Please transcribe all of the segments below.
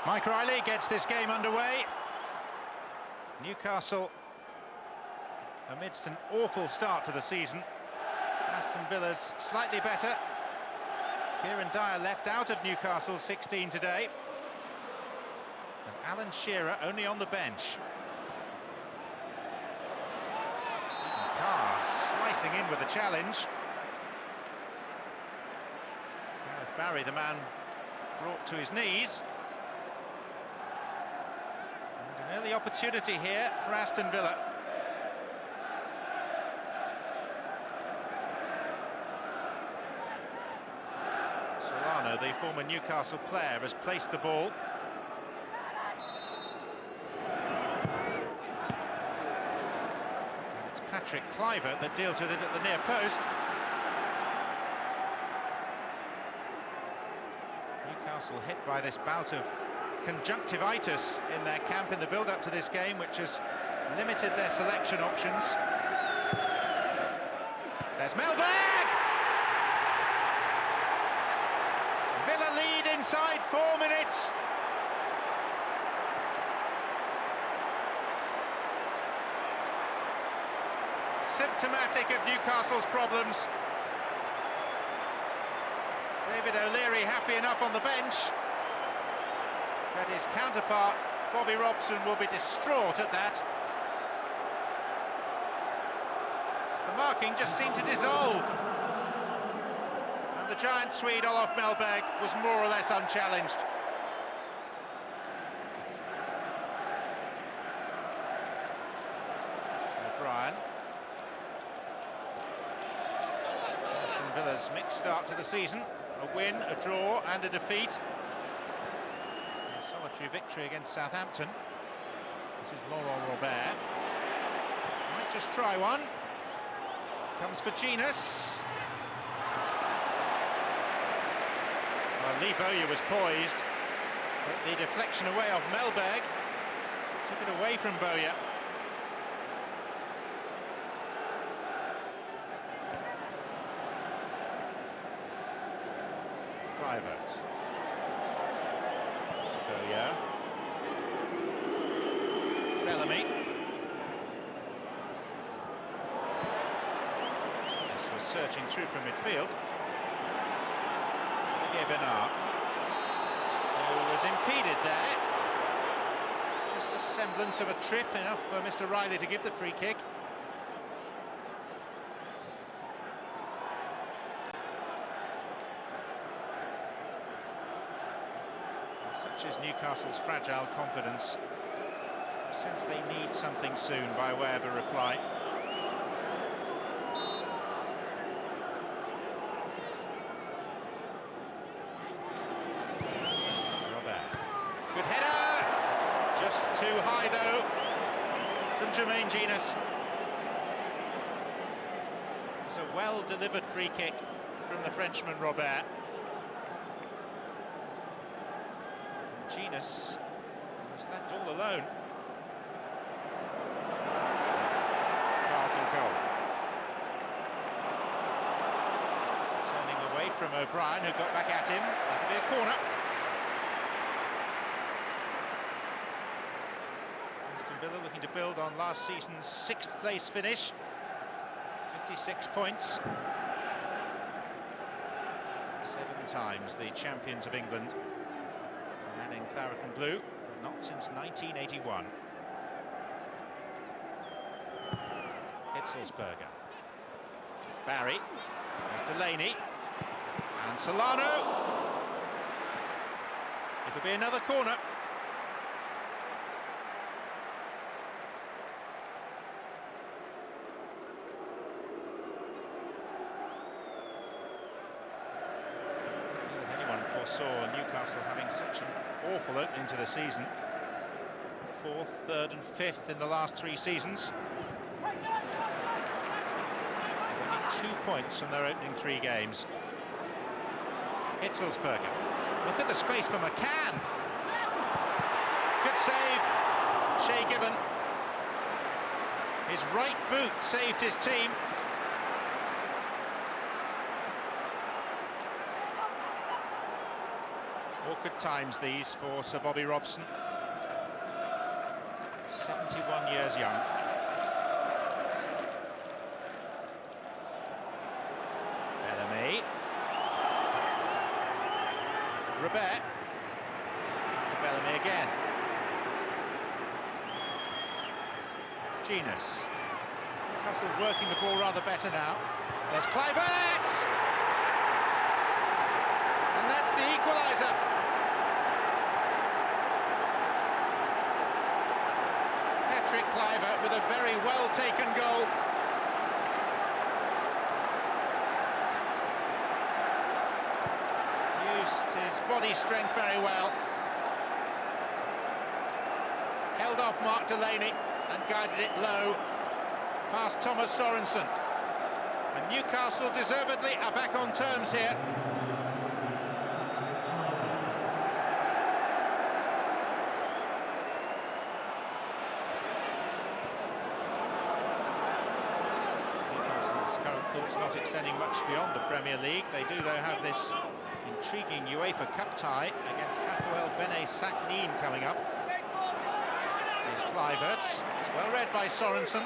Mike Riley gets this game underway. Newcastle, amidst an awful start to the season. Aston Villa's slightly better. Kieran Dyer left out of Newcastle's 16 today. And Alan Shearer only on the bench. Stephen Carr slicing in with a challenge. Gareth Barry, the man brought to his knees. And an early opportunity here for Aston Villa. Solano, the former Newcastle player, has placed the ball. And it's Patrick Kluivert that deals with it at the near post. Newcastle hit by this bout of conjunctivitis in their camp in the build-up to this game, which has limited their selection options. There's WELLBERG! Villa lead inside 4 minutes. Symptomatic of Newcastle's problems. David O'Leary happy enough on the bench, but his counterpart, Bobby Robson, will be distraught at that. So the marking just seemed to dissolve. And the giant Swede Olof Mellberg was more or less unchallenged. O'Brien. Aston Villa's mixed start to the season. A win, a draw and a defeat. A solitary victory against Southampton. This is Laurent Robert. Might just try one. Comes for Genus. Well, Lee Bowyer was poised, but the deflection away of Mellberg took it away from Bowyer. Kluivert. Bowyer. Bellamy. This was searching through from midfield. Olivier Bernard, who was impeded there. It's just a semblance of a trip, enough for Mr. Riley to give the free kick. Such is Newcastle's fragile confidence. Sense they need something soon by way of a reply. Robert. Good header! Just too high though from Jermaine Genus. It's a well-delivered free kick from the Frenchman Robert. Genus was left all alone. Carlton Cole. Turning away from O'Brien, who got back at him. That'll be a corner. Aston Villa looking to build on last season's 6th place finish. 56 points. 7 times the champions of England. And in claret and blue, but not since 1981. Hitzelsberger. It's Barry. There's Delaney. And Solano. It'll be another corner. Saw Newcastle having such an awful opening to the season. 4th, 3rd and 5th in the last 3 seasons. Only 2 points from their opening 3 games. Hitzelsberger. Look at the space for McCann. Good save, Shea Gibbon. His right boot saved his team. Awkward times these for Sir Bobby Robson. 71 years young. Bellamy. Robert. Bellamy again. Genus. Newcastle working the ball rather better now. There's Kluivert! And that's the equaliser. Patrick Kluivert with a very well-taken goal. Used his body strength very well. Held off Mark Delaney and guided it low past Thomas Sorensen. And Newcastle deservedly are back on terms here. Newcastle's current thoughts not extending much beyond the Premier League. They do, though, have this intriguing UEFA Cup tie against Hapoel Bnei Saknin coming up. Here's Kluivert. It's well read by Sorensen.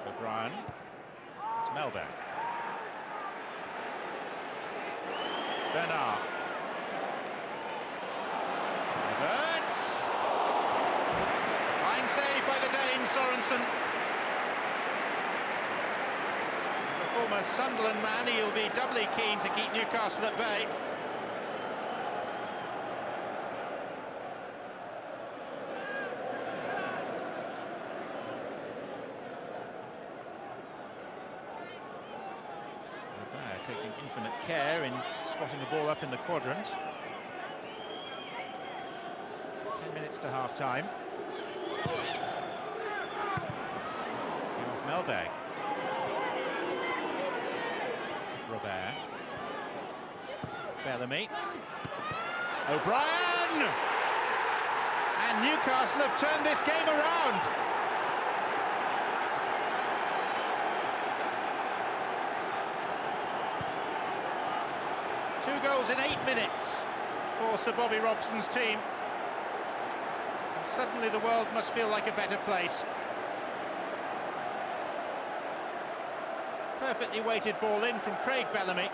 O'Brien. It's Mellberg. Bernard. Kluivert. Fine save by the Dane, Sorensen. As a former Sunderland man, he'll be doubly keen to keep Newcastle at bay. Taking infinite care in spotting the ball up in the quadrant. 10 minutes to half-time. Mellberg. Robert. Bellamy. O'Brien! And Newcastle have turned this game around. Two goals in 8 minutes for Sir Bobby Robson's team. And suddenly the world must feel like a better place. Perfectly weighted ball in from Craig Bellamy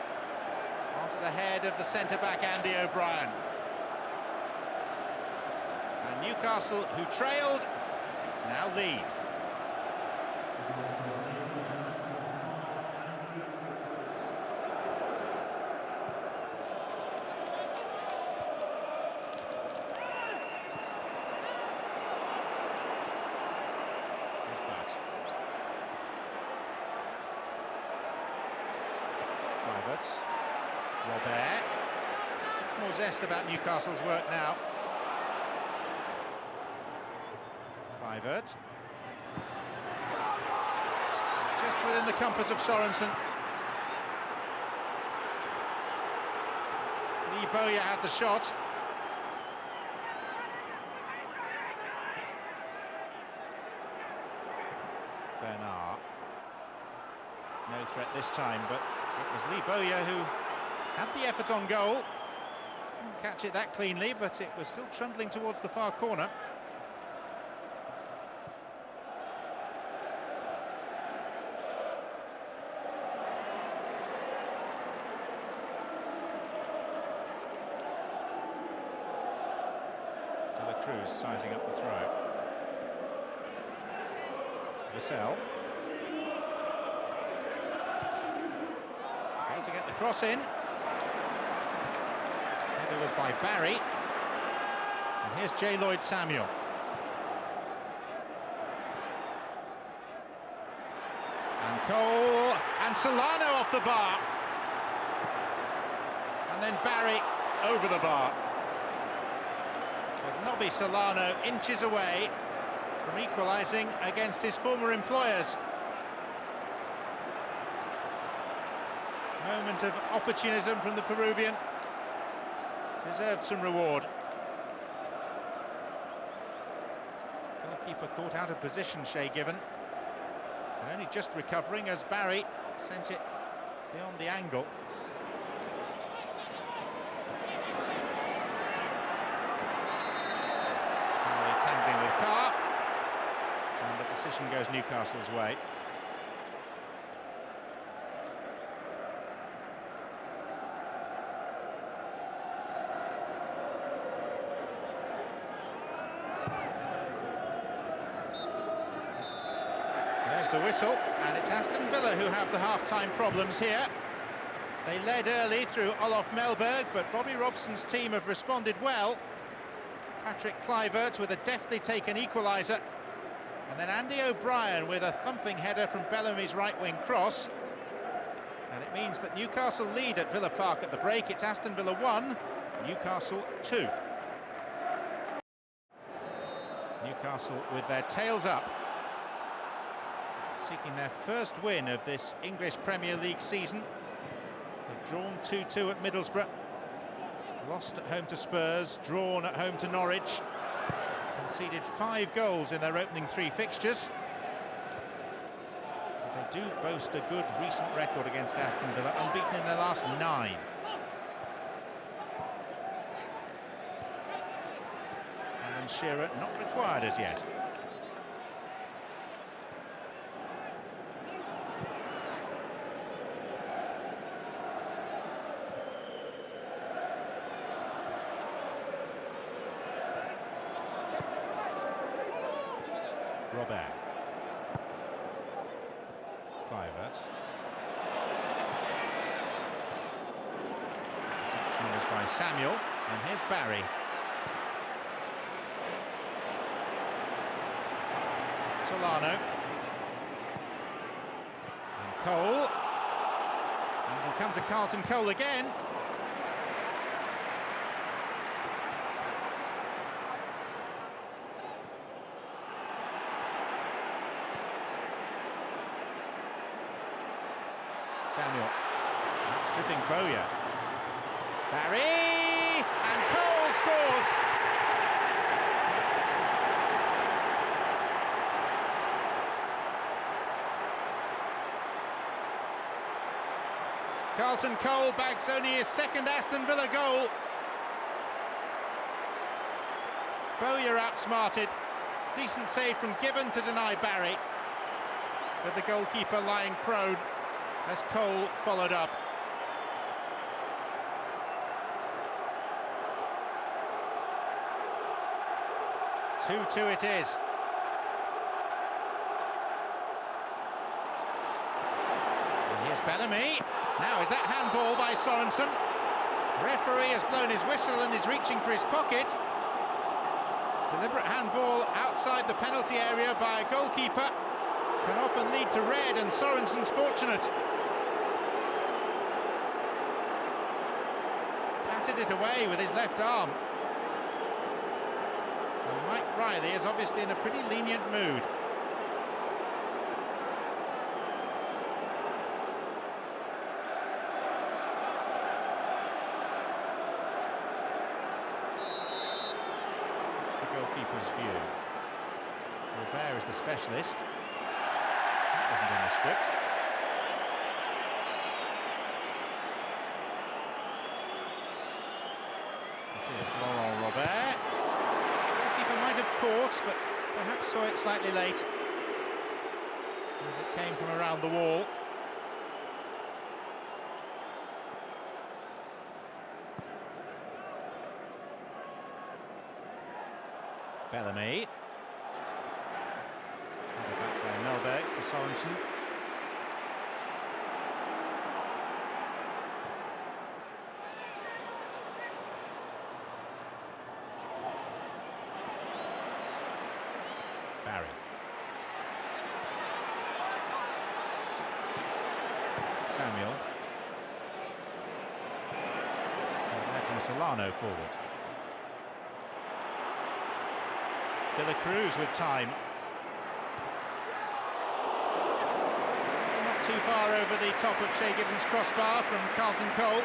onto the head of the centre-back Andy O'Brien. And Newcastle, who trailed, now lead. Robert. Much more zest about Newcastle's work now. Kluivert. Just within the compass of Sorensen. Lee Bowyer had the shot. Bernard. No threat this time, but it was Lee Bowyer who had the effort on goal. Didn't catch it that cleanly, but it was still trundling towards the far corner. De La Cruz sizing up the throw. Vassell. To get the cross in. It was by Barry. And here's J. Lloyd Samuel. And Cole and Solano off the bar. And then Barry over the bar. Well, Nobby Solano inches away from equalising against his former employers. Moment of opportunism from the Peruvian. Deserved some reward. Goalkeeper caught out of position, Shay Given. And only just recovering as Barry sent it beyond the angle. Barry tangling with Carr. And the decision goes Newcastle's way. There's the whistle, and it's Aston Villa who have the half-time problems here. They led early through Olof Mellberg, but Bobby Robson's team have responded well. Patrick Kluivert with a deftly taken equaliser, and then Andy O'Brien with a thumping header from Bellamy's right-wing cross. And it means that Newcastle lead at Villa Park at the break. It's Aston Villa 1, Newcastle 2. Newcastle with their tails up, seeking their first win of this English Premier League season. They've drawn 2-2 at Middlesbrough, lost at home to Spurs, drawn at home to Norwich, conceded 5 goals in their opening 3 fixtures. But they do boast a good recent record against Aston Villa, unbeaten in their last 9. Alan Shearer not required as yet. Robert. Kluivert. Reception was by Samuel, and here's Barry. Solano. And Cole. And we'll come to Carlton Cole again. Samuel, outstripping Bowyer. Barry, and Cole scores! Carlton Cole bags only his second Aston Villa goal. Bowyer outsmarted. Decent save from Given to deny Barry, but the goalkeeper lying prone as Cole followed up. Two it is. And here's Bellamy. Now, is that handball by Sorensen? Referee has blown his whistle and is reaching for his pocket. Deliberate handball outside the penalty area by a goalkeeper can often lead to red, and Sorensen's fortunate. Patted it away with his left arm. And Mike Riley is obviously in a pretty lenient mood. That's the goalkeeper's view. Robert is the specialist. That wasn't in the script. It is Laurent Robert. The keeper might have caught, but perhaps saw it slightly late as it came from around the wall. Bellamy. Back by Mellberg to Sorensen. Barry. Samuel. Inviting Solano forward. De La Cruz with time. Not too far over the top of Shay Gibbons' crossbar from Carlton Cole.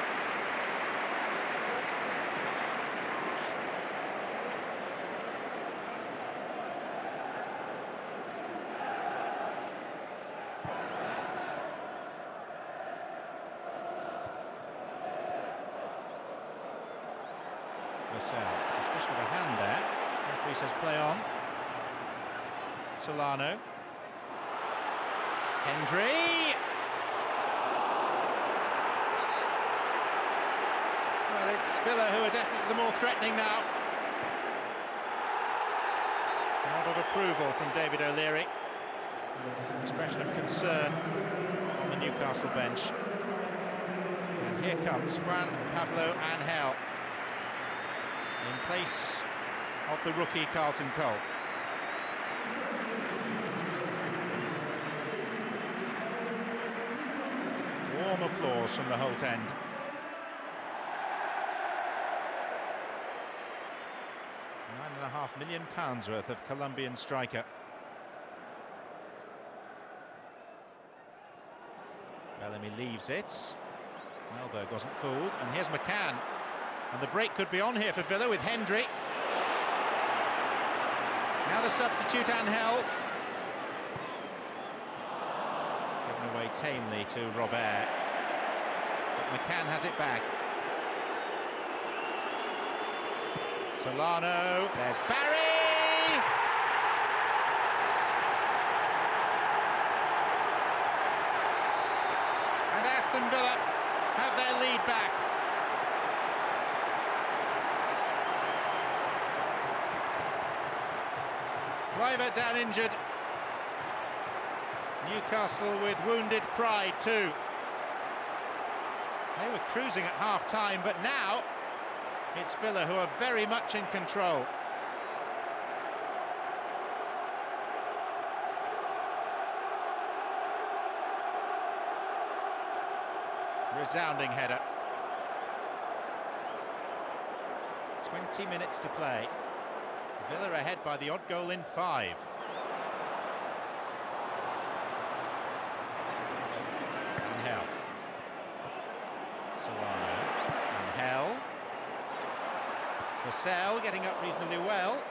Suspicion of a hand there. Referee says play on. Solano. Hendry. Well, it's Villa who are definitely the more threatening now. Nod of approval from David O'Leary. Expression of concern on the Newcastle bench. And here comes Juan Pablo Angel in place of the rookie Carlton Cole. Warm applause from the Holt end. £9.5 million worth of Colombian striker. Bellamy leaves it. WELLBERG wasn't fooled, and here's McCann. And the break could be on here for Villa with Hendry. Now the substitute Angel. Given away tamely to Robert. But McCann has it back. Solano. There's Barry! And Aston Villa have their lead back. Kluivert down injured. Newcastle with wounded pride too. They were cruising at half-time, but now it's Villa who are very much in control. Resounding header. 20 minutes to play. Villa ahead by the odd goal in 5. Angel. Solano. Angel. Vassell getting up reasonably well.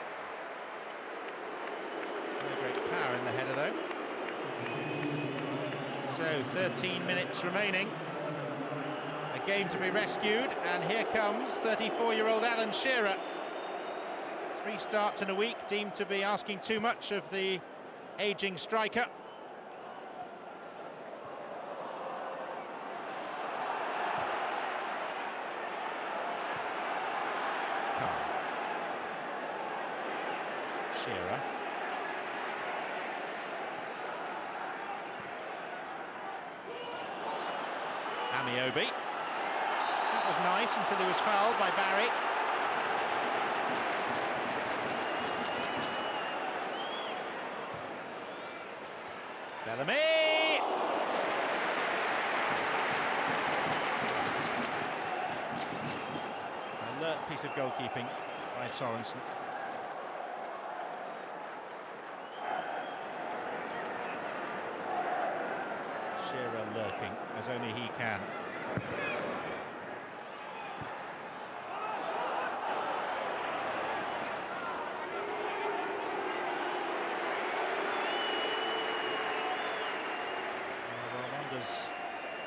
No great power in the header though. So 13 minutes remaining. A game to be rescued, and here comes 34-year-old Alan Shearer. 3 starts in a week, deemed to be asking too much of the ageing striker. Shearer. Amiobi. That was nice until he was fouled by Barry. Bellamy! Alert piece of goalkeeping by Sorensen. Shearer lurking as only he can.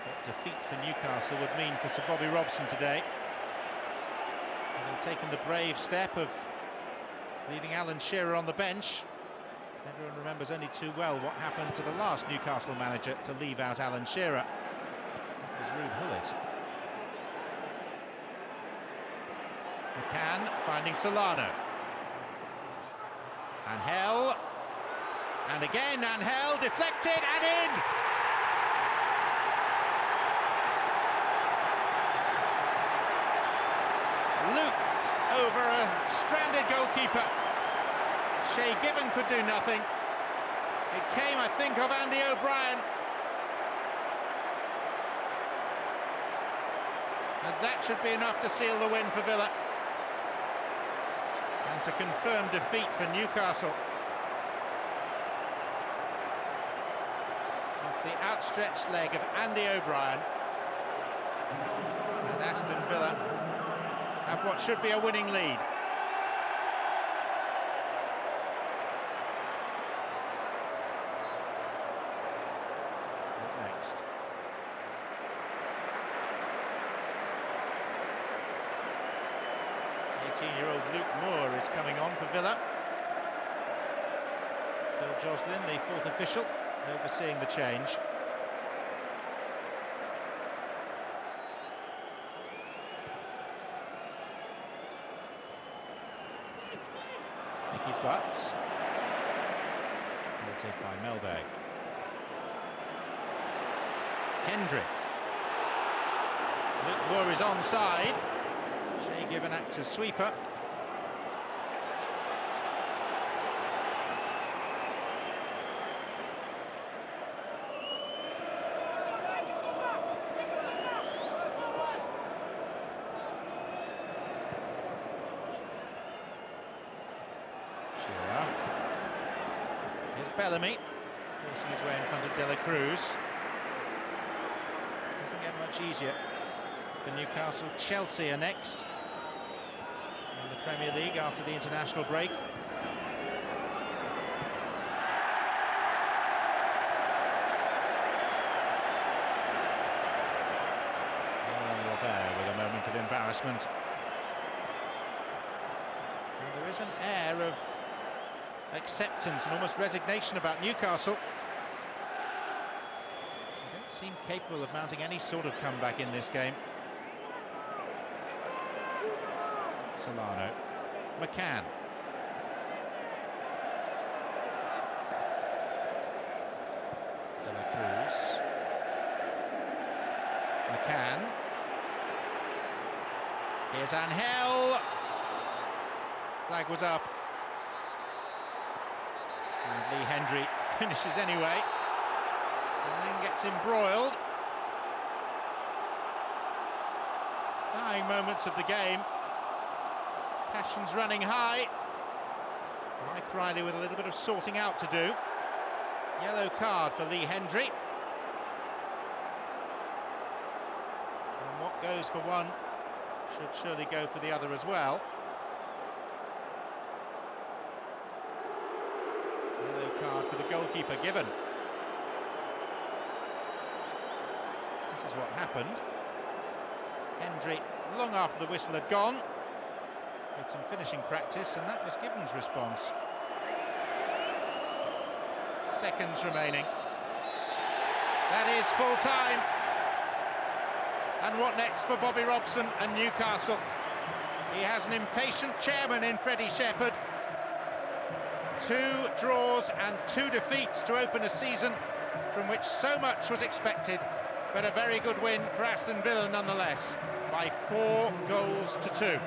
What defeat for Newcastle would mean for Sir Bobby Robson today. Having taken the brave step of leaving Alan Shearer on the bench. Everyone remembers only too well what happened to the last Newcastle manager to leave out Alan Shearer. That was Ruud Gullit. McCann finding Solano. Angel. And again Angel, deflected and in! Looped over a stranded goalkeeper. Shay Gibbon could do nothing. It came, I think, of Andy O'Brien. And that should be enough to seal the win for Villa. And a confirmed defeat for Newcastle. Off the outstretched leg of Andy O'Brien. And Aston Villa have what should be a winning lead. What next? 18-year-old Luke Moore is coming on for Villa. Phil Joslin, the fourth official, overseeing the change. Nicky Butts, ball by WELLBERG. Hendry. Luke Moore is onside. Shea Given acts as sweeper. Shearer. Here's Bellamy, forcing his way in front of De La Cruz. Doesn't get much easier for Newcastle. Chelsea are next in the Premier League after the international break. Robert with a moment of embarrassment. And there is an air of acceptance and almost resignation about Newcastle. They don't seem capable of mounting any sort of comeback in this game. Solano. McCann. De La Cruz. McCann. Here's Angel. Flag was up. And Lee Hendry finishes anyway. And then gets embroiled. Dying moments of the game. Passions running high. Mike Riley with a little bit of sorting out to do. Yellow card for Lee Hendry. And what goes for one should surely go for the other as well. Yellow card for the goalkeeper given. This is what happened. Hendry, long after the whistle had gone, with some finishing practice, and that was Gibbons' response. Seconds remaining. That is full time. And what next for Bobby Robson and Newcastle? He has an impatient chairman in Freddie Shepherd. 2 draws and 2 defeats to open a season from which so much was expected, but a very good win for Aston Villa nonetheless, by 4 goals to 2.